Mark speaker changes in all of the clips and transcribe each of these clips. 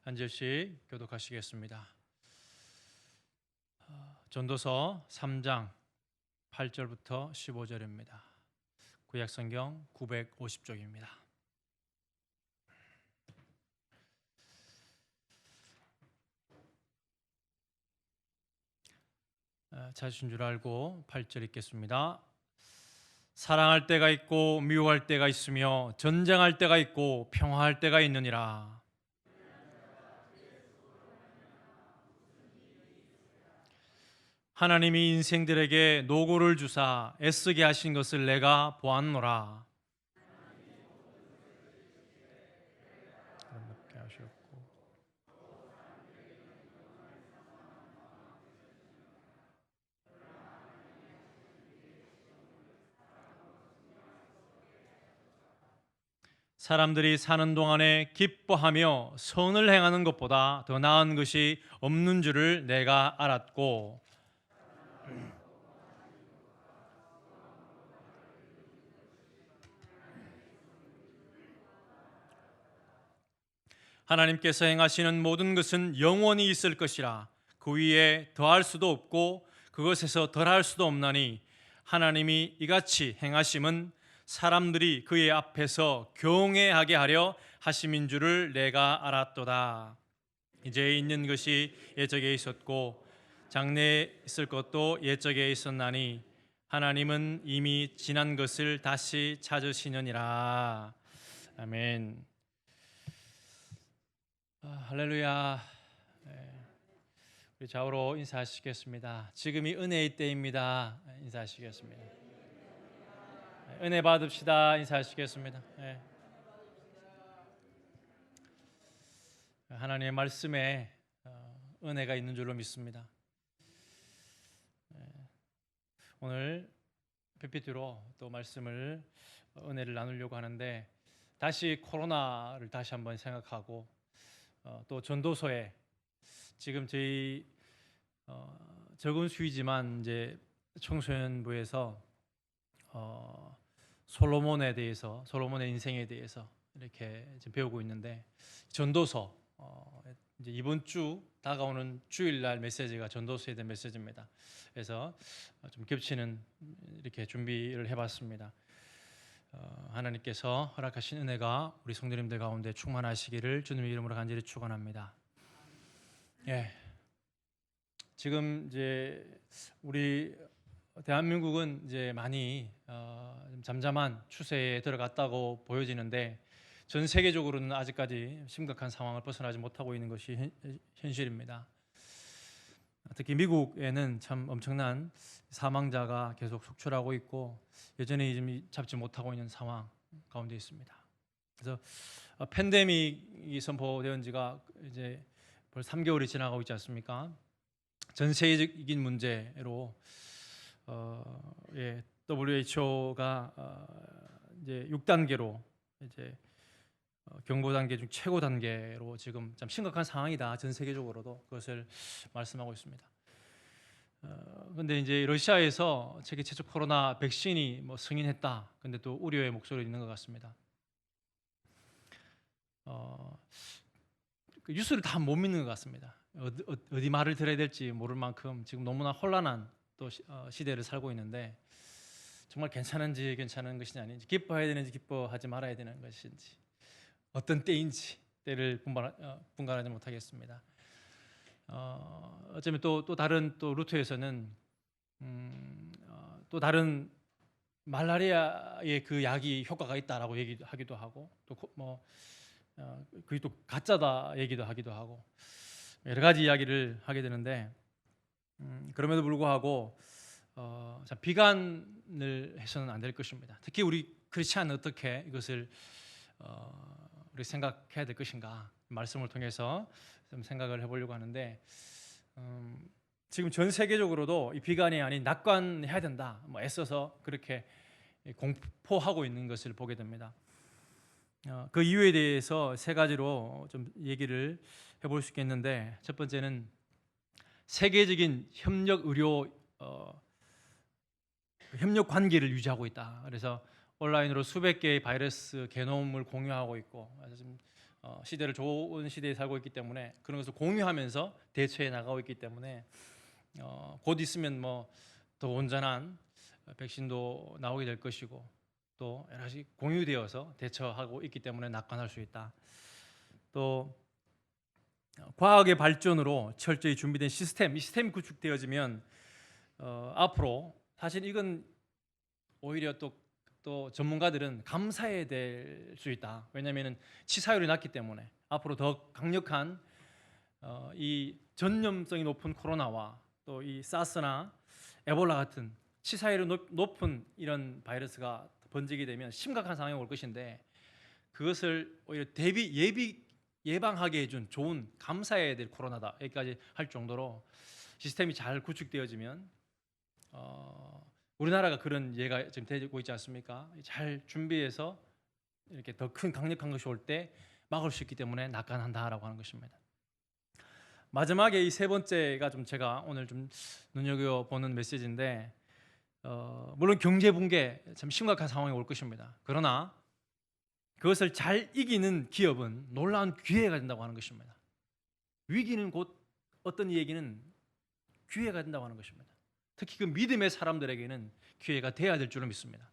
Speaker 1: 한 절씩 교독하시겠습니다. 전도서 3장 8절부터 15절입니다. 구약성경 950쪽입니다. 찾으신 줄 알고 8절 읽겠습니다. 사랑할 때가 있고 미워할 때가 있으며 전쟁할 때가 있고 평화할 때가 있느니라. 하나님이 인생들에게 노고를 주사 애쓰게 하신 것을 내가 보았노라. 사람들이 사는 동안에 기뻐하며 선을 행하는 것보다 더 나은 것이 없는 줄을 내가 알았고, 하나님께서 행하시는 모든 것은 영원히 있을 것이라. 그 위에 더할 수도 없고 그것에서 덜할 수도 없나니 하나님이 이같이 행하심은 사람들이 그의 앞에서 경외하게 하려 하심인 줄을 내가 알았도다. 이제 있는 것이 옛적에 있었고 장래에 있을 것도 옛적에 있었나니 하나님은 이미 지난 것을 다시 찾으시느니라. 아멘. 할렐루야. 우리 좌우로 인사하시겠습니다. 지금이 은혜의 때입니다. 인사하시겠습니다. 은혜 받읍시다. 인사하시겠습니다. 하나님의 말씀에 은혜가 있는 줄로 믿습니다. 오늘 PPT로 또 말씀을 은혜를 나누려고 하는데 다시 코로나를 다시 한번 생각하고 또 전도서에 지금 저희 적은 수위지만 이제 청소년부에서 솔로몬에 대해서, 솔로몬의 인생에 대해서 이렇게 지금 배우고 있는데 전도서 이제 이번 주 다가오는 주일날 메시지가 전도서에 대한 메시지입니다. 그래서 좀 겹치는 이렇게 준비를 해봤습니다. 하나님께서 허락하신 은혜가 우리 성도님들 가운데 충만하시기를 주님의 이름으로 간절히 축원합니다. 지금 이제 우리 대한민국은 이제 많이 잠잠한 추세에 들어갔다고 보여지는데 전 세계적으로는 아직까지 심각한 상황을 벗어나지 못하고 있는 것이 현실입니다. 특히 미국에는 참 엄청난 사망자가 계속 속출하고 있고 여전히 좀 잡지 못하고 있는 상황 가운데 있습니다. 그래서 팬데믹이 선포된 지가 이제 벌써 3개월이 지나가고 있지 않습니까? 전 세계적인 문제로 WHO가 이제 6단계로 이제 경보 단계 중 최고 단계로 지금 참 심각한 상황이다. 전 세계적으로도 그것을 말씀하고 있습니다. 그런데 이제 러시아에서 세계 최초 코로나 백신이 뭐 승인했다. 근데 또 우려의 목소리 있는 것 같습니다. 그 뉴스를 다 못 믿는 것 같습니다. 어디 말을 들어야 될지 모를 만큼 지금 너무나 혼란한 또 시대를 살고 있는데 정말 괜찮은지 괜찮은 것이 아닌지, 기뻐해야 되는지 기뻐하지 말아야 되는 것인지, 어떤 때인지 때를 분간하지 못하겠습니다. 어쩌면 또 다른 또 루트에서는 또 다른 말라리아의 그 약이 효과가 있다라고 얘기하기도 하고 또 그게 또 가짜다 얘기도 하기도 하고 여러 가지 이야기를 하게 되는데 그럼에도 불구하고 비관을 해서는 안 될 것입니다. 특히 우리 크리스찬은 어떻게 이것을 우리 생각해야 될 것인가 말씀을 통해서 좀 생각을 해보려고 하는데 지금 전 세계적으로도 이 비관이 아닌 낙관해야 된다 애써서 그렇게 공포하고 있는 것을 보게 됩니다. 그 이유에 대해서 세 가지로 좀 얘기를 해볼 수 있겠는데 첫 번째는 세계적인 협력 의료 협력 관계를 유지하고 있다. 그래서 온라인으로 수백 개의 바이러스 게놈을 공유하고 있고 시대를 좋은 시대에 살고 있기 때문에 그런 것을 공유하면서 대처해 나가고 있기 때문에 곧 있으면 뭐 더 온전한 백신도 나오게 될 것이고 또 여러 가지 공유되어서 대처하고 있기 때문에 낙관할 수 있다. 또 과학의 발전으로 철저히 준비된 시스템, 이 시스템이 구축되어지면 앞으로 사실 이건 오히려 또 전문가들은 감사해야 될 수 있다. 왜냐하면 치사율이 낮기 때문에 앞으로 더 강력한 이 전염성이 높은 코로나와 또 이 사스나 에볼라 같은 치사율이 높은 이런 바이러스가 번지게 되면 심각한 상황이 올 것인데 그것을 오히려 예방하게 해준 좋은 감사해야 될 코로나다 여기까지 할 정도로 시스템이 잘 구축되어지면 우리나라가 그런 예가 지금 되고 있지 않습니까? 잘 준비해서 이렇게 더 큰 강력한 것이 올 때 막을 수 있기 때문에 낙관한다라고 하는 것입니다. 마지막에 이 세 번째가 좀 제가 오늘 좀 눈여겨보는 메시지인데 물론 경제 붕괴 참 심각한 상황이 올 것입니다. 그러나 그것을 잘 이기는 기업은 놀라운 기회가 된다고 하는 것입니다. 위기는 곧 어떤 얘기는 기회가 된다고 하는 것입니다. 특히 그 믿음의 사람들에게는 기회가 돼야 될 줄로 믿습니다.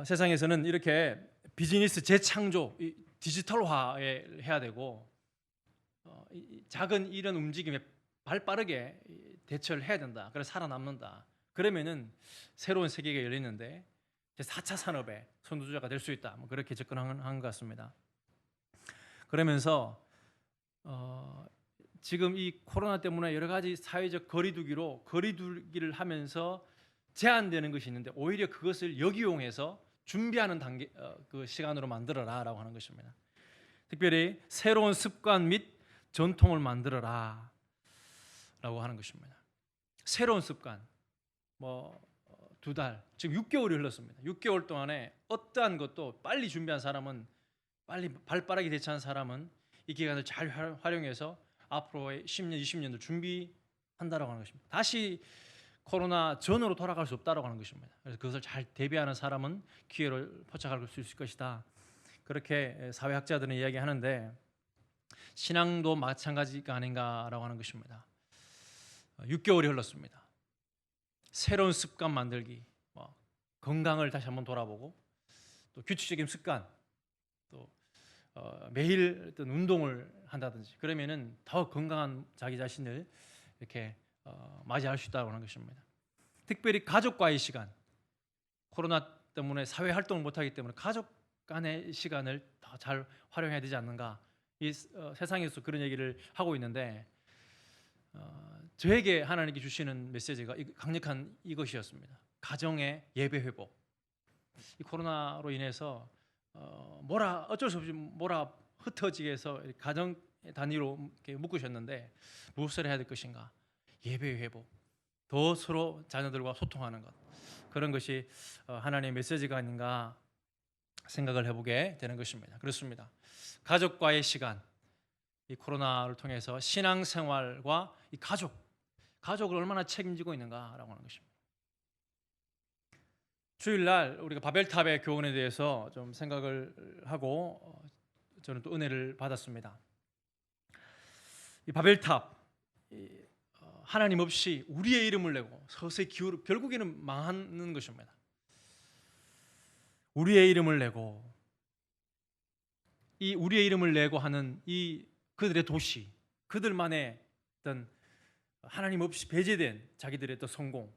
Speaker 1: 세상에서는 이렇게 비즈니스 재창조, 디지털화에 해야 되고 작은 이런 움직임에 발빠르게 대처를 해야 된다. 그래서 살아남는다. 그러면은 새로운 세계가 열리는데 4차 산업의 선두주자가 될 수 있다. 뭐 그렇게 접근한 것 같습니다. 그러면서 지금 이 코로나 때문에 여러 가지 사회적 거리두기를 하면서 제한되는 것이 있는데 오히려 그것을 역이용해서 준비하는 단계 그 시간으로 만들어라라고 하는 것입니다. 특별히 새로운 습관 및 전통을 만들어라라고 하는 것입니다. 새로운 습관, 뭐 2달, 지금 6개월이 흘렀습니다. 6개월 동안에 어떠한 것도 빨리 준비한 사람은 빨리 발빠르게 대처한 사람은 이 기간을 잘 활용해서 앞으로의 10년, 20년도 준비한다라고 하는 것입니다. 다시 코로나 전으로 돌아갈 수 없다라고 하는 것입니다. 그래서 그것을 잘 대비하는 사람은 기회를 포착할 수 있을 것이다. 그렇게 사회학자들은 이야기하는데 신앙도 마찬가지가 아닌가라고 하는 것입니다. 6개월이 흘렀습니다. 새로운 습관 만들기, 건강을 다시 한번 돌아보고 또 규칙적인 습관, 또 매일 어떤 운동을 한다든지 그러면은 더 건강한 자기 자신을 이렇게 맞이할 수 있다고 하는 것입니다. 특별히 가족과의 시간, 코로나 때문에 사회 활동을 못하기 때문에 가족 간의 시간을 더 잘 활용해야 되지 않는가. 이 세상에서 그런 얘기를 하고 있는데 저에게 하나님께 주시는 메시지가 강력한 이것이었습니다. 가정의 예배 회복. 이 코로나로 인해서 어쩔 수 없이 흩어지게 해서 가정 단위로 이렇게 묶으셨는데 무엇을 해야 될 것인가? 예배 회복. 더 서로 자녀들과 소통하는 것. 그런 것이 하나님의 메시지가 아닌가 생각을 해보게 되는 것입니다. 그렇습니다. 가족과의 시간, 이 코로나를 통해서 신앙생활과 이 가족을 얼마나 책임지고 있는가라고 하는 것입니다. 주일날 우리가 바벨탑의 교훈에 대해서 좀 생각을 하고 저는 또 은혜를 받았습니다. 이 바벨탑, 하나님 없이 우리의 이름을 내고 서서히 기울어 결국에는 망하는 것입니다. 우리의 이름을 내고 이 우리의 이름을 내고 하는 이 그들의 도시, 그들만의 어떤 하나님 없이 배제된 자기들의 또 성공,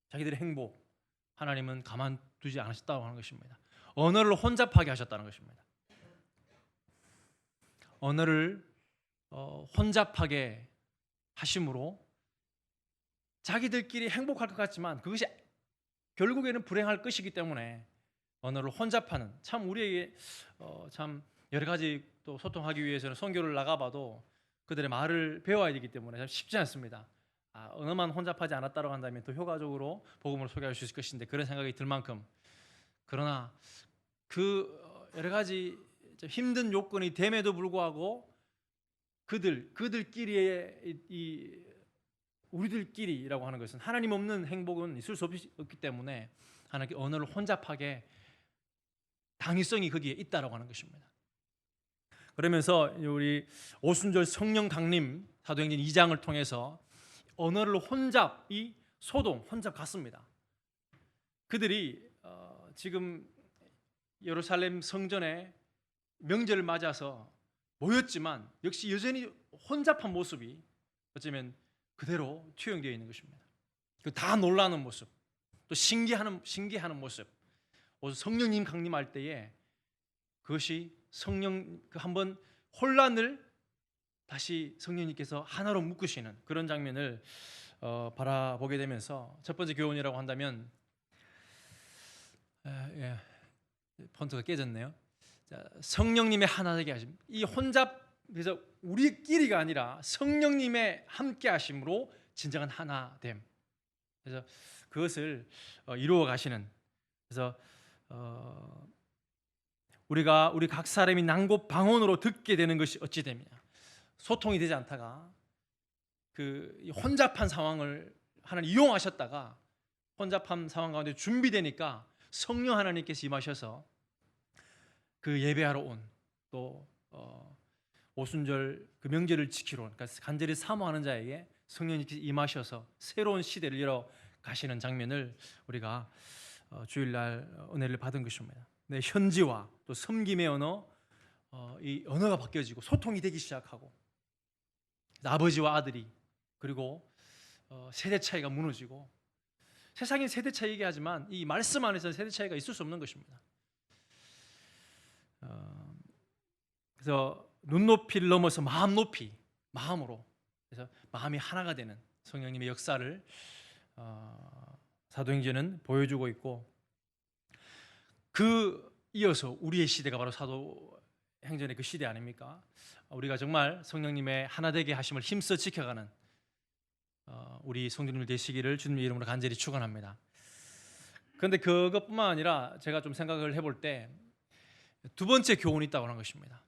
Speaker 1: 자기들의 행복, 하나님은 가만두지 않으셨다고 하는 것입니다. 언어를 혼잡하게 하셨다는 것입니다. 언어를 혼잡하게 하심으로 자기들끼리 행복할 것 같지만 그것이 결국에는 불행할 것이기 때문에 언어를 혼잡하는, 참 우리에게 참 여러 가지 또 소통하기 위해서는 선교를 나가봐도 그들의 말을 배워야 되기 때문에 참 쉽지 않습니다. 언어만 혼잡하지 않았다고 한다면 더 효과적으로 복음을 소개할 수 있을 것인데 그런 생각이 들 만큼, 그러나 그 여러 가지 힘든 요건이 됨에도 불구하고 그들끼리의 이 우리들끼리라고 하는 것은 하나님 없는 행복은 있을 수 없기 때문에 하나님께 언어를 혼잡하게 당위성이 거기에 있다라고 하는 것입니다. 그러면서 우리 오순절 성령 강림 사도행전 2장을 통해서 언어를 혼잡, 이 소동, 혼잡 같습니다. 그들이 지금 예루살렘 성전에 명절을 맞아서 모였지만 역시 여전히 혼잡한 모습이 어쩌면 그대로 투영되어 있는 것입니다. 다 놀라는 모습, 또 신기하는 모습. 성령님 강림할 때에 그것이 성령 한번 혼란을 다시 성령님께서 하나로 묶으시는 그런 장면을 바라보게 되면서 첫 번째 교훈이라고 한다면 폰트가 깨졌네요. 자, 성령님의 하나 되게 하심. 이 혼잡 그래서 우리끼리가 아니라 성령님의 함께 하심으로 진정한 하나됨. 그래서 그것을 이루어 가시는. 그래서 우리가 우리 각 사람이 난곳 방언으로 듣게 되는 것이 어찌 되느냐. 소통이 되지 않다가 그 혼잡한 상황을 하나님 이용하셨다가 혼잡한 상황 가운데 준비되니까 성령 하나님께서 임하셔서 그 예배하러 온 또 오순절 그 명절을 지키러 온, 그러니까 간절히 사모하는 자에게 성령님께서 임하셔서 새로운 시대를 열어 가시는 장면을 우리가 주일날 은혜를 받은 것입니다. 네, 현지와 또 섬김의 언어, 이 언어가 바뀌어지고 소통이 되기 시작하고 아버지와 아들이 그리고 세대 차이가 무너지고 세상에 세대 차이 얘기하지만 이 말씀 안에서는 세대 차이가 있을 수 없는 것입니다. 그래서 눈높이를 넘어서 마음 높이 마음으로 그래서 마음이 하나가 되는 성령님의 역사를 사도행전은 보여주고 있고 그 이어서 우리의 시대가 바로 사도행전의 그 시대 아닙니까? 우리가 정말 성령님의 하나되게 하심을 힘써 지켜가는 우리 성도님들 되시기를 주님의 이름으로 간절히 축원합니다. 그런데 그것뿐만 아니라 제가 좀 생각을 해볼 때 두 번째 교훈이 있다고 하는 것입니다.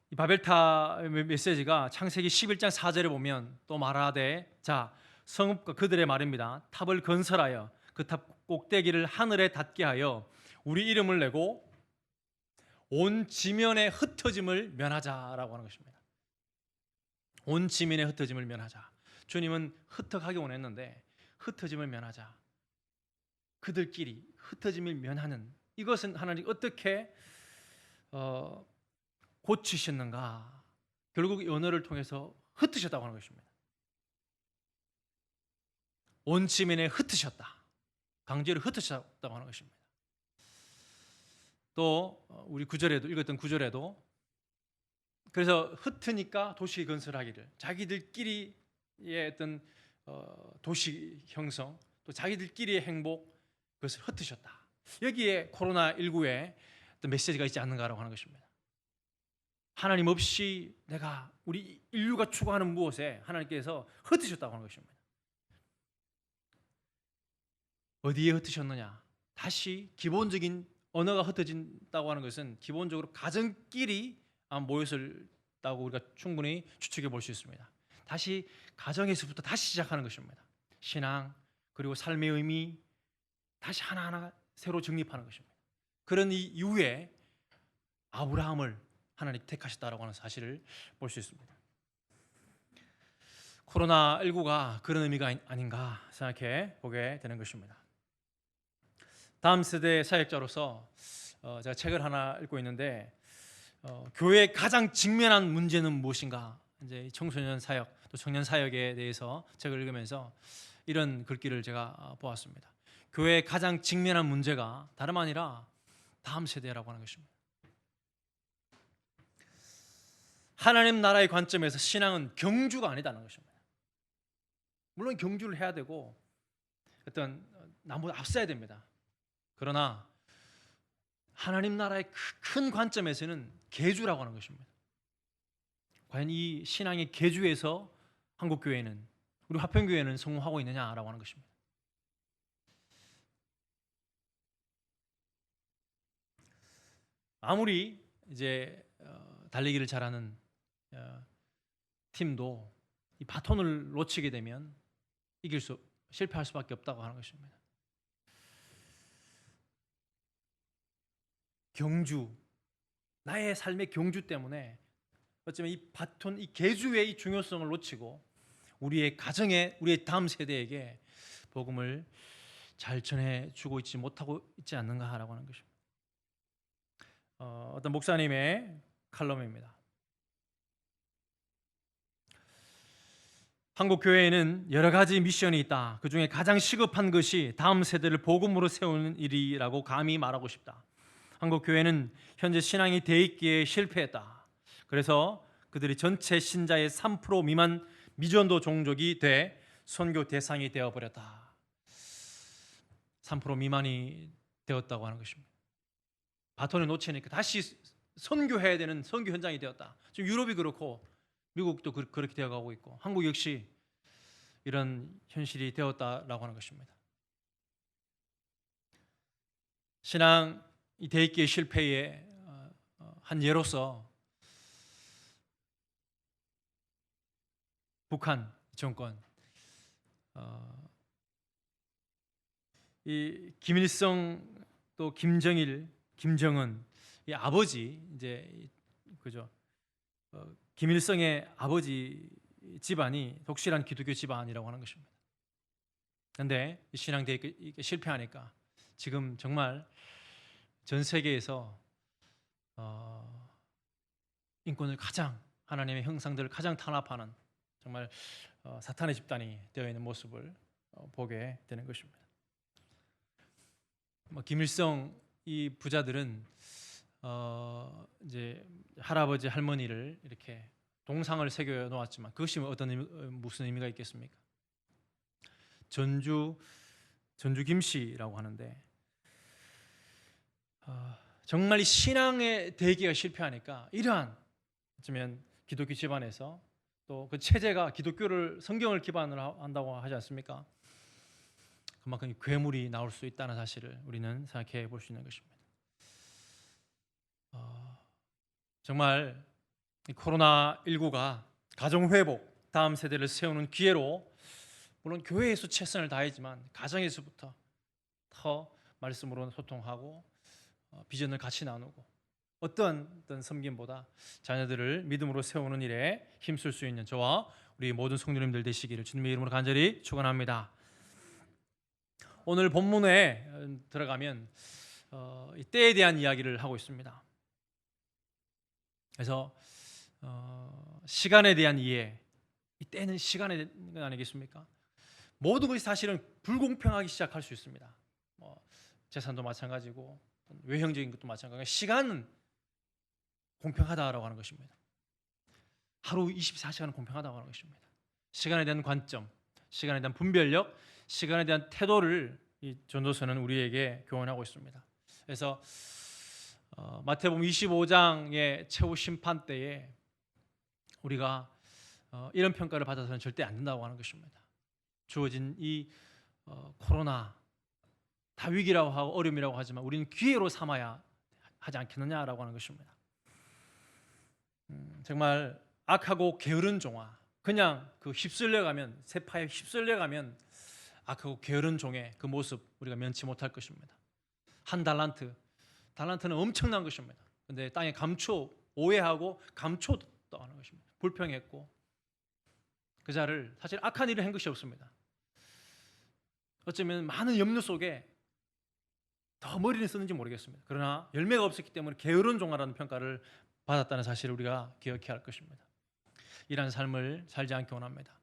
Speaker 1: 이 바벨타 메시지가 창세기 11장 4절에 보면 또 말하되 자 성읍과 그들의 말입니다. 탑을 건설하여 그 탑 꼭대기를 하늘에 닿게 하여 우리 이름을 내고 온 지면의 흩어짐을 면하자라고 하는 것입니다. 온 지면의 흩어짐을 면하자. 주님은 흩어가기 원했는데 흩어짐을 면하자. 그들끼리 흩어짐을 면하는 이것은 하나님 어떻게 고치셨는가? 결국 이 언어를 통해서 흩으셨다고 하는 것입니다. 온 지면에 흩으셨다. 강제로 흩으셨다고 하는 것입니다. 또 우리 구절에도 읽었던 구절에도 그래서 흩으니까 도시 건설하기를 자기들끼리의 어떤 도시 형성 또 자기들끼리의 행복 그것을 흩으셨다. 여기에 코로나19의 어떤 메시지가 있지 않는가라고 하는 것입니다. 하나님 없이 내가 우리 인류가 추구하는 무엇에 하나님께서 흩으셨다고 하는 것입니다. 어디에 흩으셨느냐? 다시 기본적인 언어가 흩어진다고 하는 것은 기본적으로 가정끼리 모였다고 우리가 충분히 추측해 볼 수 있습니다. 다시 가정에서부터 다시 시작하는 것입니다. 신앙 그리고 삶의 의미 다시 하나하나 새로 정립하는 것입니다. 그런 이후에 아브라함을 하나님 택하셨다라고 하는 사실을 볼 수 있습니다. 코로나19가 그런 의미가 아닌가 생각해 보게 되는 것입니다. 다음 세대 사역자로서 제가 책을 하나 읽고 있는데 교회의 가장 직면한 문제는 무엇인가? 이제 청소년 사역 또 청년 사역에 대해서 책을 읽으면서 이런 글귀를 제가 보았습니다. 교회의 가장 직면한 문제가 다름 아니라 다음 세대라고 하는 것입니다. 하나님 나라의 관점에서 신앙은 경주가 아니다는 것입니다. 물론 경주를 해야 되고 어떤 나보다 앞서야 됩니다. 그러나 하나님 나라의 큰 관점에서는 계주라고 하는 것입니다. 과연 이 신앙의 계주에서 한국교회는 우리 화평교회는 성공하고 있느냐라고 하는 것입니다. 아무리 이제 달리기를 잘하는 팀도 이 바톤을 놓치게 되면 실패할 수밖에 없다고 하는 것입니다. 경주, 나의 삶의 경주 때문에 어쩌면 이 바톤, 이 계주의 이 중요성을 놓치고 우리의 가정에, 우리의 다음 세대에게 복음을 잘 전해주고 있지 못하고 있지 않는가라고 하는 것입니다. 어떤 목사님의 칼럼입니다. 한국 교회에는 여러 가지 미션이 있다. 그 중에 가장 시급한 것이 다음 세대를 복음으로 세우는 일이라고 감히 말하고 싶다. 한국 교회는 현재 신앙이 돼 있기에 실패했다. 그래서 그들이 전체 신자의 3% 미만 미전도 종족이 돼 선교 대상이 되어버렸다. 3% 미만이 되었다고 하는 것입니다. 바톤을 놓치니까 다시 선교해야 되는 선교 현장이 되었다. 지금 유럽이 그렇고 미국도 그렇게 되어가고 있고 한국 역시 이런 현실이 되었다라고 하는 것입니다. 신앙 이 대입기의 실패의 한 예로서 북한 정권, 이 김일성 또 김정일, 김정은 이 아버지 이제 그죠? 김일성의 아버지 집안이 독실한 기독교 집안이라고 하는 것입니다. 그런데 신앙 대입기 실패하니까 지금 정말 전 세계에서 인권을 가장 하나님의 형상들을 가장 탄압하는 정말 사탄의 집단이 되어 있는 모습을 보게 되는 것입니다. 김일성 이 부자들은 이제 할아버지 할머니를 이렇게 동상을 새겨 놓았지만 그것이 무슨 의미가 있겠습니까? 전주 김씨라고 하는데 정말 이 신앙의 대기가 실패하니까 이러한 어쩌면 기독교 집안에서 또 그 체제가 기독교를 성경을 기반으로 한다고 하지 않습니까? 그만큼 괴물이 나올 수 있다는 사실을 우리는 생각해 볼 수 있는 것입니다. 정말 코로나19가 가정회복, 다음 세대를 세우는 기회로 물론 교회에서 최선을 다하지만 가정에서부터 더 말씀으로 소통하고 비전을 같이 나누고 어떤 섬김보다 자녀들을 믿음으로 세우는 일에 힘쓸 수 있는 저와 우리 모든 성도님들 되시기를 주님의 이름으로 간절히 축원합니다. 오늘 본문에 들어가면 이 때에 대한 이야기를 하고 있습니다. 그래서 시간에 대한 이해, 이 때는 시간의 것 아니겠습니까? 모든 것이 사실은 불공평하기 시작할 수 있습니다. 재산도 마찬가지고 외형적인 것도 마찬가지고 시간은 공평하다라고 하는 것입니다. 하루 24시간은 공평하다고 하는 것입니다. 시간에 대한 관점, 시간에 대한 분별력, 시간에 대한 태도를 이 전도서는 우리에게 교훈하고 있습니다. 그래서 마태복음 25장의 최후 심판 때에 우리가 이런 평가를 받아서는 절대 안 된다고 하는 것입니다. 주어진 이 코로나 다 위기라고 하고 어려움이라고 하지만 우리는 기회로 삼아야 하지 않겠느냐라고 하는 것입니다. 정말 악하고 게으른 종아, 그냥 그 휩쓸려가면 세파에 휩쓸려가면 악하고 게으른 종의 그 모습 우리가 면치 못할 것입니다. 한 달란트는 엄청난 것입니다. 근데 땅에 오해하고 감초했다는 것입니다. 불평했고 그 자를 사실 악한 일을 한 것이 없습니다. 어쩌면 많은 염려 속에 더 머리를 썼는지 모르겠습니다. 그러나 열매가 없었기 때문에 게으른 종아라는 평가를 받았다는 사실을 우리가 기억해야 할 것입니다. 이러한 삶을 살지 않기 원합니다.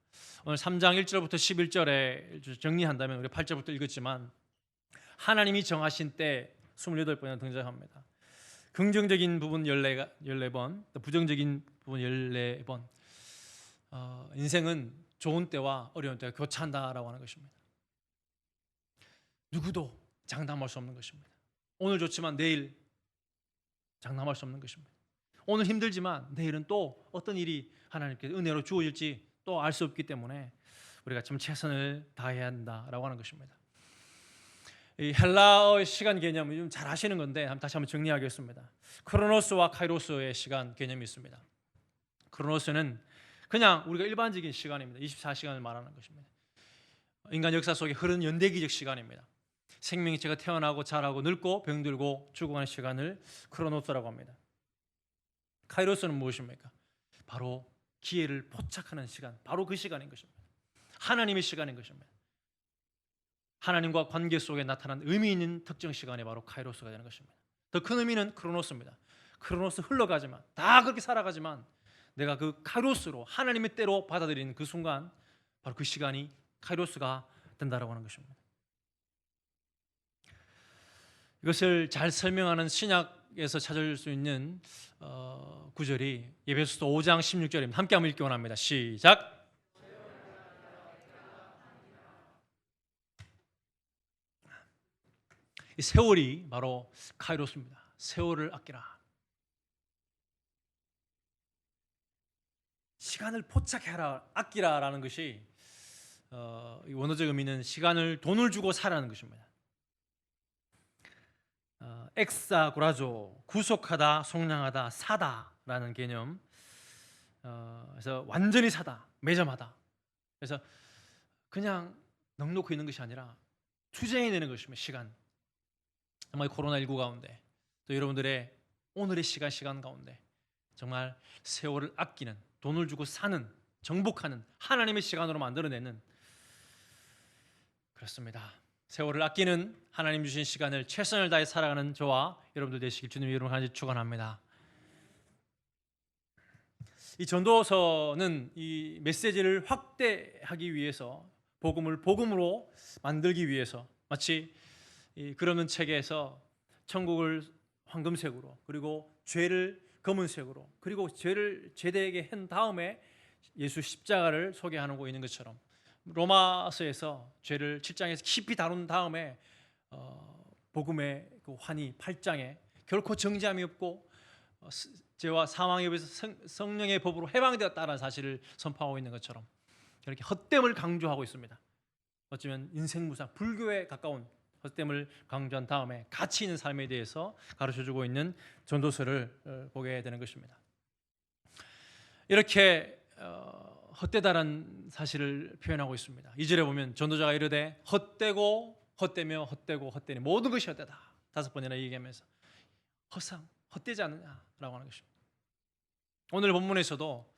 Speaker 1: 오늘 3장 1절부터 11절에 정리한다면 우리가 8절부터 읽었지만 하나님이 정하신 때 28번이나 등장합니다. 긍정적인 부분 14번, 또 부정적인 부분 14번. 인생은 좋은 때와 어려운 때가 교차한다라고 하는 것입니다. 누구도 장담할 수 없는 것입니다. 오늘 좋지만 내일 장담할 수 없는 것입니다. 오늘 힘들지만 내일은 또 어떤 일이 하나님께 은혜로 주어질지 또 알 수 없기 때문에 우리가 좀 최선을 다해야 한다라고 하는 것입니다. 이 헬라어의 시간 개념을 좀 잘 아시는 건데 다시 한번 정리하겠습니다. 크로노스와 카이로스의 시간 개념이 있습니다. 크로노스는 그냥 우리가 일반적인 시간입니다. 24시간을 말하는 것입니다. 인간 역사 속에 흐르는 연대기적 시간입니다. 생명체가 태어나고 자라고 늙고 병들고 죽어가는 시간을 크로노스라고 합니다. 카이로스는 무엇입니까? 바로 기회를 포착하는 시간, 바로 그 시간인 것입니다. 하나님의 시간인 것입니다. 하나님과 관계 속에 나타난 의미 있는 특정 시간이 바로 카이로스가 되는 것입니다. 더 큰 의미는 크로노스입니다. 크로노스 흘러가지만, 다 그렇게 살아가지만 내가 그 카이로스로 하나님의 때로 받아들이는 그 순간, 바로 그 시간이 카이로스가 된다라고 하는 것입니다. 이것을 잘 설명하는 신약에서 찾을 수 있는 구절이 에베소서 5장 16절입니다. 함께 한번 읽기 원합니다. 시작. 이 세월이 바로 카이로스입니다. 세월을 아끼라. 시간을 포착해라, 아끼라라는 것이 원어적 의미는 시간을 돈을 주고 사라는 것입니다. 엑사고라조, 구속하다, 속량하다, 사다라는 개념. 그래서 완전히 사다, 매점하다. 그래서 그냥 넉놓고 있는 것이 아니라 투쟁해내는 것입니다. 시간. 정말 코로나19 가운데 또 여러분들의 오늘의 시간 가운데 정말 세월을 아끼는, 돈을 주고 사는, 정복하는 하나님의 시간으로 만들어내는, 그렇습니다. 세월을 아끼는 하나님 주신 시간을 최선을 다해 살아가는 저와 여러분들 되시길 주님의 이름으로 간절히 축원합니다. 이 전도서는 이 메시지를 확대하기 위해서, 복음을 복음으로 만들기 위해서, 마치 그러는 책에서 천국을 황금색으로, 그리고 죄를 검은색으로, 그리고 죄를 제대에게 한 다음에 예수 십자가를 소개하고 있는 것처럼, 로마서에서 죄를 7장에서 깊이 다룬 다음에 복음의 그 환희 8장에 결코 정죄함이 없고 죄와 사망에 의해서 성령의 법으로 해방되었다는 사실을 선포하고 있는 것처럼 이렇게 헛됨을 강조하고 있습니다. 어쩌면 인생무사, 불교에 가까운 헛됨을 강조한 다음에 가치 있는 삶에 대해서 가르쳐주고 있는 전도서를 보게 되는 것입니다. 이렇게 헛되다라는 사실을 표현하고 있습니다. 2절에 보면 전도자가 이르되 헛되고 헛되며 헛되고 헛되니 모든 것이 헛되다. 5번이나 얘기하면서 헛상, 헛되지 않느냐라고 하는 것입니다. 오늘 본문에서도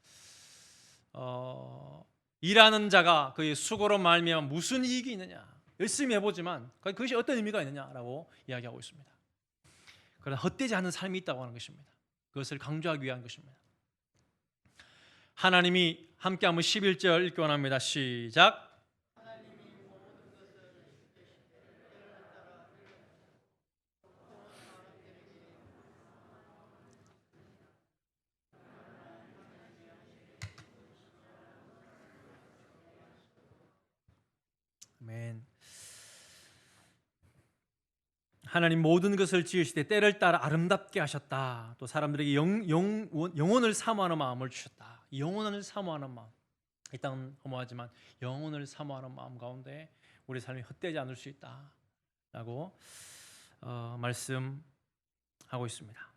Speaker 1: 일하는 자가 그의 수고로 말미암아 무슨 이익이 있느냐, 열심히 해보지만 그것이 어떤 의미가 있느냐라고 이야기하고 있습니다. 그러나 헛되지 않은 삶이 있다고 하는 것입니다. 그것을 강조하기 위한 것입니다. 하나님이 함께 한번 11절 읽기 원합니다. 시작. 아멘. 하나님 모든 것을 지으시되 때를 따라 아름답게 하셨다. 또 사람들에게 영혼을 사모하는 마음을 주셨다. 영혼을 사모하는 마음, 이 땅은 허무하지만 영혼을 사모하는 마음 가운데 우리 삶이 헛되지 않을 수 있다라고 말씀하고 있습니다.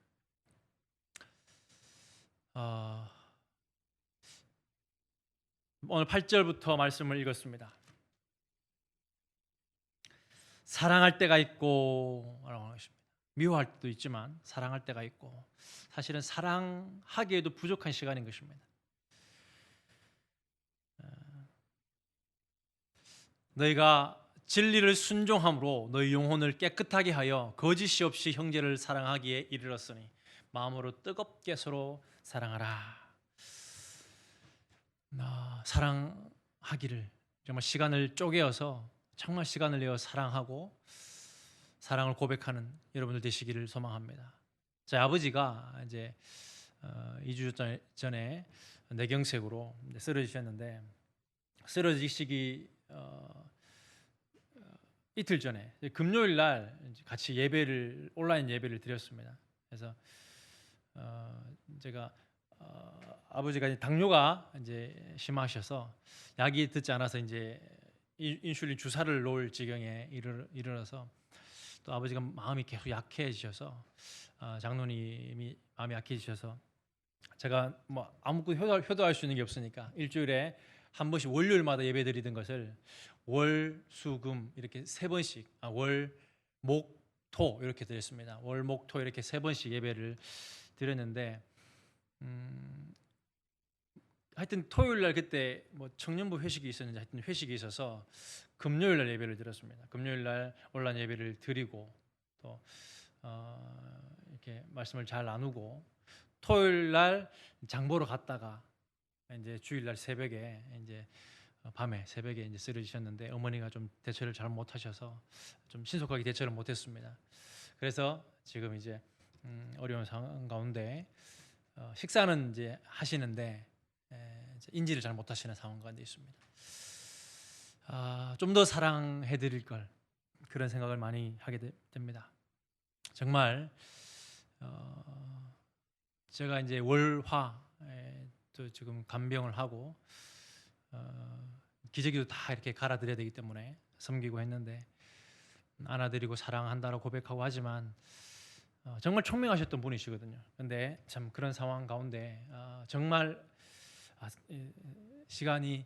Speaker 1: 오늘 8절부터 말씀을 읽었습니다. 사랑할 때가 있고 라고 하는 것입니다. 미워할 때도 있지만 사랑할 때가 있고, 사실은 사랑하기에도 부족한 시간인 것입니다. 너희가 진리를 순종함으로 너희 영혼을 깨끗하게 하여 거짓이 없이 형제를 사랑하기에 이르렀으니 마음으로 뜨겁게 서로 사랑하라. 사랑하기를 정말 시간을 쪼개어서 정말 시간을 내어 사랑하고 사랑을 고백하는 여러분들 되시기를 소망합니다. 저희 아버지가 이제 2주 전에 뇌경색으로 쓰러지셨는데, 쓰러지시기 이틀 전에 금요일 날 같이 온라인 예배를 드렸습니다. 그래서 제가 아버지가 당뇨가 이제 심하셔서 약이 듣지 않아서 이제 인슐린 주사를 놓을 지경에 이르러서, 또 아버지가 마음이 계속 약해지셔서 장로님이 마음이 약해지셔서 제가 뭐 아무것도 효도할 수 있는 게 없으니까 일주일에 한 번씩 월요일마다 예배 드리던 것을 월, 수, 금 이렇게 세 번씩, 월, 목, 토 이렇게 드렸습니다. 월, 목, 토 이렇게 세 번씩 예배를 드렸는데 하여튼 토요일 날 그때 뭐 청년부 회식이 있었는지 하여튼 회식이 있어서 금요일 날 예배를 드렸습니다. 금요일 날 온라인 예배를 드리고 또 이렇게 말씀을 잘 나누고 토요일 날 장보러 갔다가 이제 주일 날 새벽에 이제 밤에 새벽에 이제 쓰러지셨는데 어머니가 좀 대처를 잘 못하셔서 좀 신속하게 대처를 못했습니다. 그래서 지금 이제 어려운 상황 가운데 식사는 이제 하시는데 인지를 잘 못하시는 상황 가운데 있습니다. 좀 더 사랑해드릴 걸 그런 생각을 많이 하게 됩니다. 정말 제가 이제 월화 또 지금 간병을 하고 기저귀도 다 이렇게 갈아드려야 되기 때문에 섬기고 했는데 안아드리고 사랑한다고 고백하고 하지만 정말 총명하셨던 분이시거든요. 근데 참 그런 상황 가운데 정말 시간이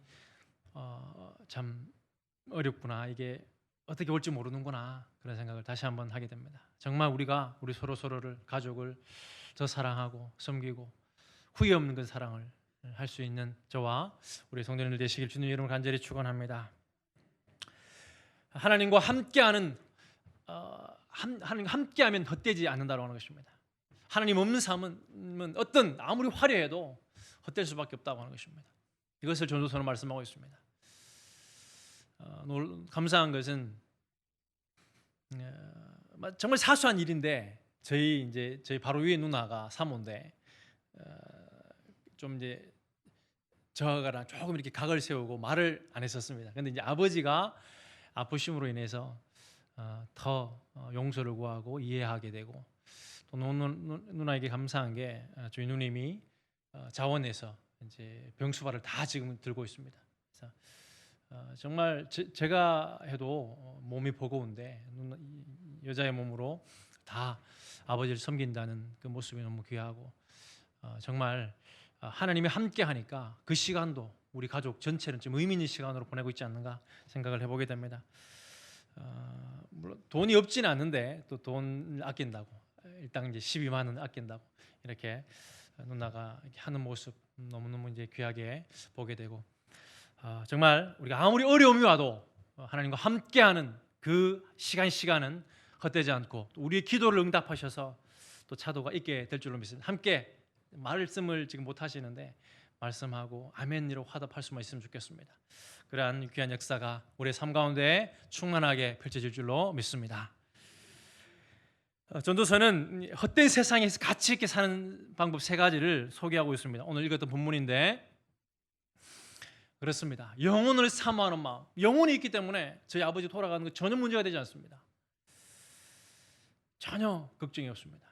Speaker 1: 참 어렵구나, 이게 어떻게 올지 모르는구나, 그런 생각을 다시 한번 하게 됩니다. 정말 우리가 우리 서로를 가족을 더 사랑하고 섬기고 후회 없는 그 사랑을 할 수 있는 저와 우리 성도님들 되시길 주님 이름으로 간절히 축원합니다. 하나님과 함께하는 하나님과 함께하면 헛되지 않는다고 하는 것입니다. 하나님 없는 삶은 어떤 아무리 화려해도 헛될 수밖에 없다고 하는 것입니다. 이것을 전도서는 말씀하고 있습니다. 감사한 것은 정말 사소한 일인데 저희 바로 위에 누나가 사모인데 좀 이제 저하고랑 조금 이렇게 각을 세우고 말을 안 했었습니다. 근데 이제 아버지가 아프심으로 인해서 더 용서를 구하고 이해하게 되고 또 누나에게 감사한 게 저희 누님이 자원에서 이제 병수발을 다 지금 들고 있습니다. 그래서 정말 제가 해도 몸이 버거운데 여자의 몸으로 다 아버지를 섬긴다는 그 모습이 너무 귀하고 정말 하나님이 함께 하니까 그 시간도 우리 가족 전체는 좀 의미 있는 시간으로 보내고 있지 않는가 생각을 해보게 됩니다. 물론 돈이 없지는 않은데 또 돈을 아낀다고 일단 이제 12만 원 아낀다고 이렇게 누나가 이렇게 하는 모습 너무너무 이제 귀하게 보게 되고 정말 우리가 아무리 어려움이 와도 하나님과 함께하는 그 시간은 헛되지 않고 또 우리의 기도를 응답하셔서 또 차도가 있게 될 줄로 믿습니다. 함께 말씀을 지금 못 하시는데 말씀하고 아멘으로 화답할 수만 있으면 좋겠습니다. 그러한 귀한 역사가 우리의 삶 가운데 충만하게 펼쳐질 줄로 믿습니다. 전도서는 헛된 세상에서 가치 있게 사는 방법 3가지를 소개하고 있습니다. 오늘 읽었던 본문인데 그렇습니다. 영혼을 사모하는 마음, 영혼이 있기 때문에 저희 아버지 돌아가는 거 전혀 문제가 되지 않습니다. 전혀 걱정이 없습니다.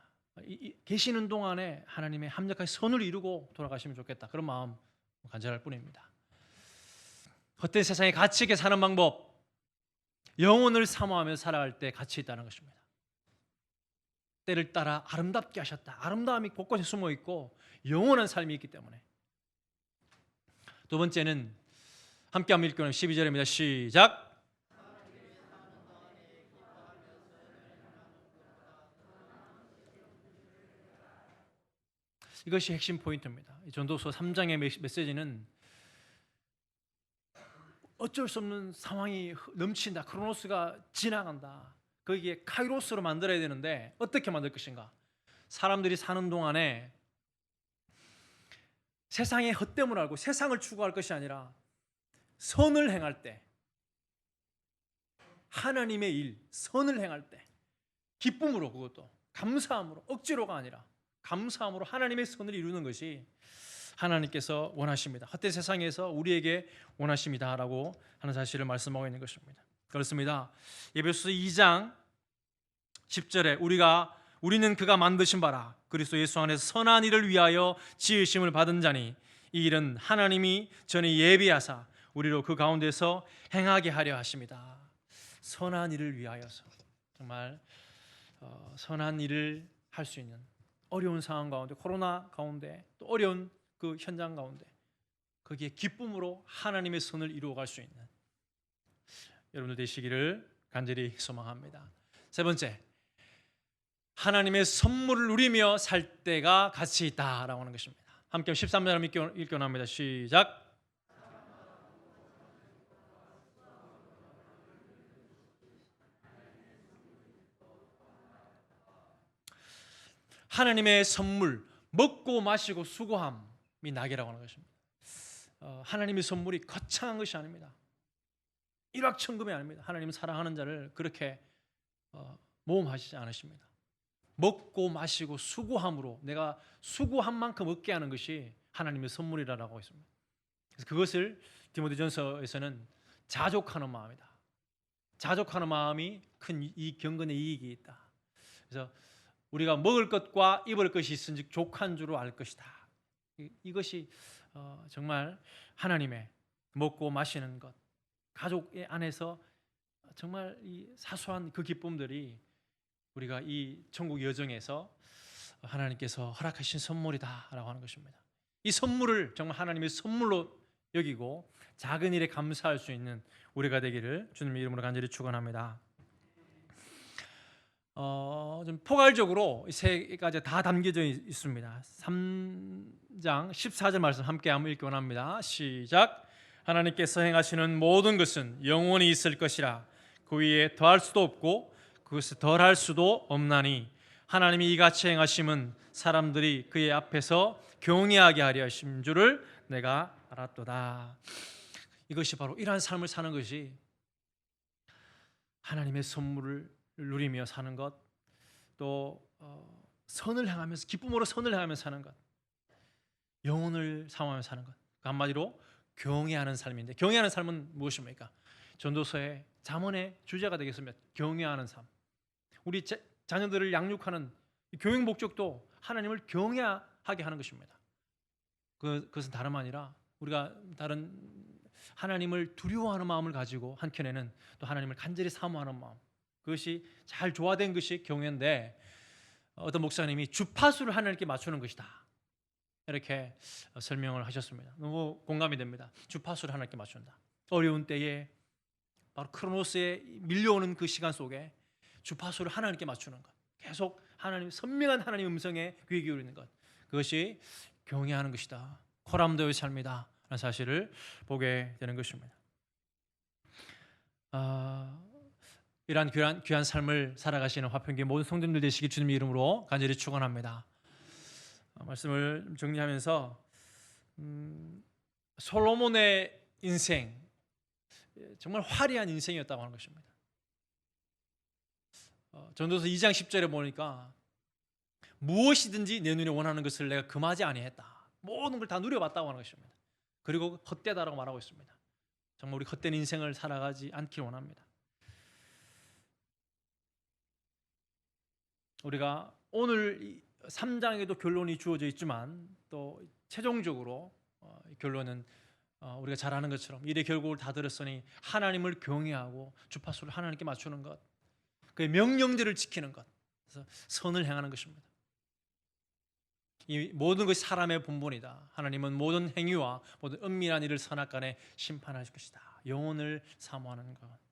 Speaker 1: 계시는 동안에 하나님의 합력하신 선을 이루고 돌아가시면 좋겠다, 그런 마음 간절할 뿐입니다. 헛된 세상에 가치 있게 사는 방법, 영혼을 사모하며 살아갈 때 가치 있다는 것입니다. 때를 따라 아름답게 하셨다. 아름다움이 곳곳에 숨어 있고 영원한 삶이 있기 때문에. 두 번째는 함께 한번 읽고는 12절입니다. 시작. 이것이 핵심 포인트입니다. 전도서 3장의 메시지는 어쩔 수 없는 상황이 넘친다. 크로노스가 지나간다. 거기에 카이로스로 만들어야 되는데 어떻게 만들 것인가? 사람들이 사는 동안에 세상의 헛됨을 알고 세상을 추구할 것이 아니라 선을 행할 때, 하나님의 일, 선을 행할 때 기쁨으로, 그것도 감사함으로, 억지로가 아니라 감사함으로 하나님의 선을 이루는 것이 하나님께서 원하십니다. 헛된 세상에서 우리에게 원하십니다라고 하는 사실을 말씀하고 있는 것입니다. 그렇습니다. 에베소서 2장 10절에 우리는 그가 만드신 바라 그리스도 예수 안에서 선한 일을 위하여 지으심을 받은 자니 이 일은 하나님이 전에 예비하사 우리로 그 가운데서 행하게 하려 하십니다. 선한 일을 위하여서, 정말 선한 일을 할 수 있는 어려운 상황 가운데, 코로나 가운데, 또 어려운 그 현장 가운데 거기에 기쁨으로 하나님의 선을 이루어갈 수 있는 여러분들 되시기를 간절히 소망합니다. 세 번째, 하나님의 선물을 누리며 살 때가 가치 있다라고 하는 것입니다. 함께 13절 읽겨납니다. 시작. 하나님의 선물, 먹고 마시고 수고함이 낙이라고 하는 것입니다. 하나님의 선물이 거창한 것이 아닙니다. 일확천금이 아닙니다. 하나님은 사랑하는 자를 그렇게 모험하시지 않으십니다. 먹고 마시고 수고함으로 내가 수고한 만큼 얻게 하는 것이 하나님의 선물이라고 했습니다. 그래서 그것을 디모데전서에서는 자족하는 마음이다. 자족하는 마음이 큰 이 경건의 이익이 있다. 그래서 우리가 먹을 것과 입을 것이 있은즉 족한 줄을 알 것이다. 이것이 정말 하나님의 먹고 마시는 것, 가족 안에서 정말 이 사소한 그 기쁨들이 우리가 이 천국 여정에서 하나님께서 허락하신 선물이다라고 하는 것입니다. 이 선물을 정말 하나님의 선물로 여기고 작은 일에 감사할 수 있는 우리가 되기를 주님의 이름으로 간절히 축원합니다. 좀 포괄적으로 세 가지 다 담겨져 있습니다. 3장 14절 말씀 함께 한번 읽기 원합니다. 시작. 하나님께서 행하시는 모든 것은 영원히 있을 것이라 그 위에 더할 수도 없고 그것을 덜할 수도 없나니 하나님이 이같이 행하심은 사람들이 그의 앞에서 경외하게 하려 하신 줄을 내가 알았도다. 이것이 바로 이러한 삶을 사는 것이 하나님의 선물을 누리며 사는 것, 또 선을 행하면서 기쁨으로 선을 행하면서 사는 것, 영혼을 사모하며 사는 것, 그 한마디로 경외하는 삶인데, 경외하는 삶은 무엇입니까? 전도서의 잠언의 주제가 되겠습니다. 경외하는 삶. 우리 자녀들을 양육하는 교육 목적도 하나님을 경외하게 하는 것입니다. 그것은 다름 아니라 우리가 다른 하나님을 두려워하는 마음을 가지고 한켠에는 또 하나님을 간절히 사모하는 마음, 그것이 잘 조화된 것이 경외인데, 어떤 목사님이 주파수를 하나님께 맞추는 것이다 이렇게 설명을 하셨습니다. 너무 공감이 됩니다. 주파수를 하나님께 맞춘다. 어려운 때에 바로 크로노스에 밀려오는 그 시간 속에 주파수를 하나님께 맞추는 것, 계속 하나님, 선명한 하나님의 음성에 귀 기울이는 것, 그것이 경외하는 것이다, 코람도의 삶이다 라는 사실을 보게 되는 것입니다. 이러한 귀한 삶을 살아가시는 화평교회 모든 성도님들 되시길 주님의 이름으로 간절히 축원합니다. 말씀을 정리하면서 솔로몬의 인생, 정말 화려한 인생이었다고 하는 것입니다. 전도서 2장 10절에 보니까 무엇이든지 내 눈에 원하는 것을 내가 금하지 아니했다, 모든 걸 다 누려봤다고 하는 것입니다. 그리고 헛되다라고 말하고 있습니다. 정말 우리 헛된 인생을 살아가지 않길 원합니다. 우리가 오늘 3장에도 결론이 주어져 있지만 또 최종적으로 결론은 우리가 잘 아는 것처럼 일의 결국을 다 들었으니 하나님을 경외하고 주파수를 하나님께 맞추는 것, 그의 명령들을 지키는 것, 그래서 선을 행하는 것입니다. 이 모든 것이 사람의 본분이다. 하나님은 모든 행위와 모든 은밀한 일을 선악간에 심판하실 것이다. 영혼을 사모하는 것.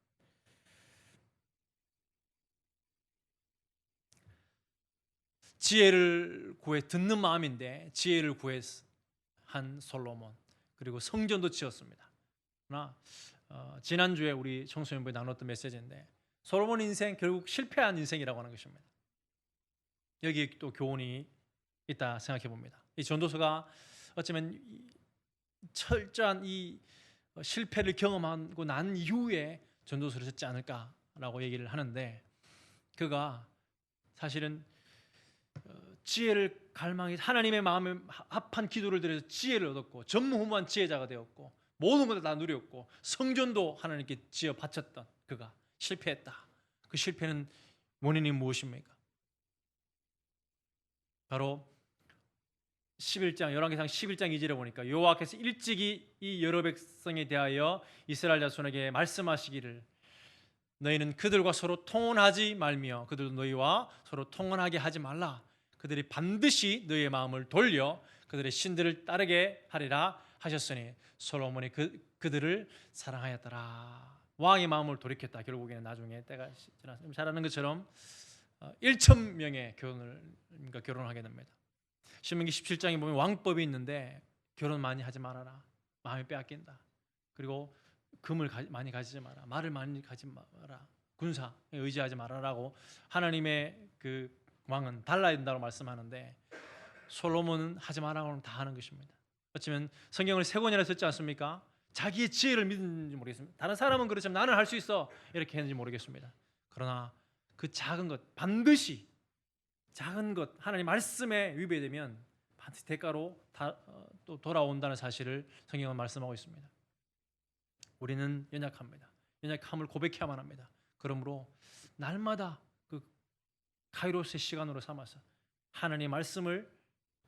Speaker 1: 지혜를 구해 듣는 마음인데 지혜를 구한 솔로몬, 그리고 성전도 지었습니다. 그러나 지난주에 우리 청소년부에 나눴던 메시지인데 솔로몬 인생 결국 실패한 인생이라고 하는 것입니다. 여기 또 교훈이 있다 생각해 봅니다. 이 전도서가 어쩌면 철저한 이 실패를 경험하고 난 이후에 전도서를 썼지 않을까라고 얘기를 하는데, 그가 사실은 지혜를 갈망해 하나님의 마음에 합한 기도를 드려서 지혜를 얻었고 전무후무한 지혜자가 되었고 모든 것을 다 누렸고 성전도 하나님께 지어 바쳤던 그가 실패했다. 그 실패는 원인이 무엇입니까? 바로 11장 열왕기상 11장 2절에 보니까 여호와께서 일찍이 이 여러 백성에 대하여 이스라엘 자손에게 말씀하시기를 너희는 그들과 서로 통혼하지 말며 그들도 너희와 서로 통혼하게 하지 말라. 그들이 반드시 너희의 마음을 돌려 그들의 신들을 따르게 하리라 하셨으니 솔로몬이 그들을 사랑하였더라. 왕의 마음을 돌이켰다. 결국에는 나중에 때가 지났습니다. 잘 아는 것처럼 1,000명의 결혼을 하게 됩니다. 신명기 17장에 보면 왕법이 있는데 결혼 많이 하지 말아라. 마음이 빼앗긴다. 그리고 금을 많이 가지지 마라. 말을 많이 가지 마라. 군사에 의지하지 말아라고 하나님의 그 왕은 달라야 된다고 말씀하는데 솔로몬은 하지 말라고는 다 하는 것입니다. 어쩌면 성경을 3권이나 썼지 않습니까? 자기의 지혜를 믿는지 모르겠습니다. 다른 사람은 그렇지만 나는 할 수 있어 이렇게 했는지 모르겠습니다. 그러나 그 작은 것, 반드시 작은 것, 하나님 말씀에 위배되면 반드시 대가로 또 돌아온다는 사실을 성경은 말씀하고 있습니다. 우리는 연약합니다. 연약함을 고백해야만 합니다. 그러므로 날마다 그 카이로스의 시간으로 삼아서 하나님의 말씀을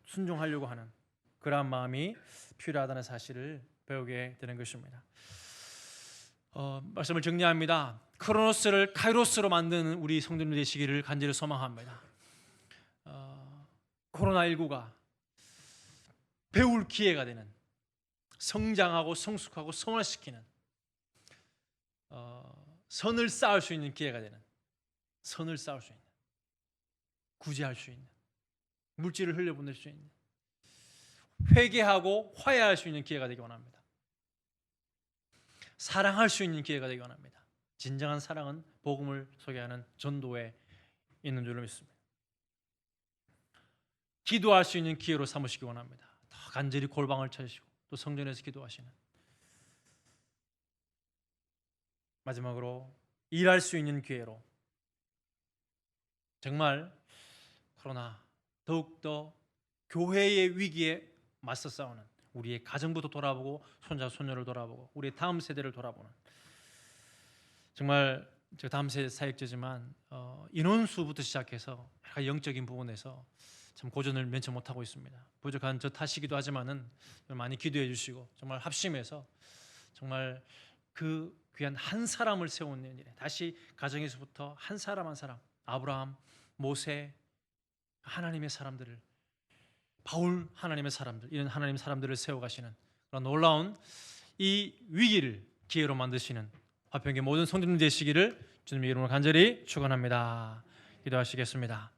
Speaker 1: 순종하려고 하는 그러한 마음이 필요하다는 사실을 배우게 되는 것입니다. 말씀을 정리합니다. 크로노스를 카이로스로 만드는 우리 성도님 되시기를 간절히 소망합니다. 코로나19가 배울 기회가 되는, 성장하고 성숙하고 성화시키는, 선을 쌓을 수 있는 기회가 되는, 선을 쌓을 수 있는, 구제할 수 있는, 물질을 흘려보낼 수 있는, 회개하고 화해할 수 있는 기회가 되기 원합니다. 사랑할 수 있는 기회가 되기 원합니다. 진정한 사랑은 복음을 소개하는 전도에 있는 줄로 믿습니다. 기도할 수 있는 기회로 삼으시기 원합니다. 더 간절히 골방을 찾으시고 또 성전에서 기도하시는, 마지막으로 일할 수 있는 기회로 정말 그러나 더욱더 교회의 위기에 맞서 싸우는, 우리의 가정부터 돌아보고 손자 손녀를 돌아보고 우리의 다음 세대를 돌아보는, 정말 제가 다음 세대 사역자지만 인원수부터 시작해서 여러 영적인 부분에서 참 고전을 면치 못하고 있습니다. 부족한 저 탓이기도 하지만은 많이 기도해 주시고 정말 합심해서 정말 그 귀한 한 사람을 세우는 일에 다시 가정에서부터 한 사람 한 사람, 아브라함, 모세, 하나님의 사람들을, 바울 하나님의 사람들, 이런 하나님의 사람들을 세워가시는 그런 놀라운 이 위기를 기회로 만드시는 화평의 모든 성도님 되시기를 주님의 이름으로 간절히 축원합니다. 기도하시겠습니다.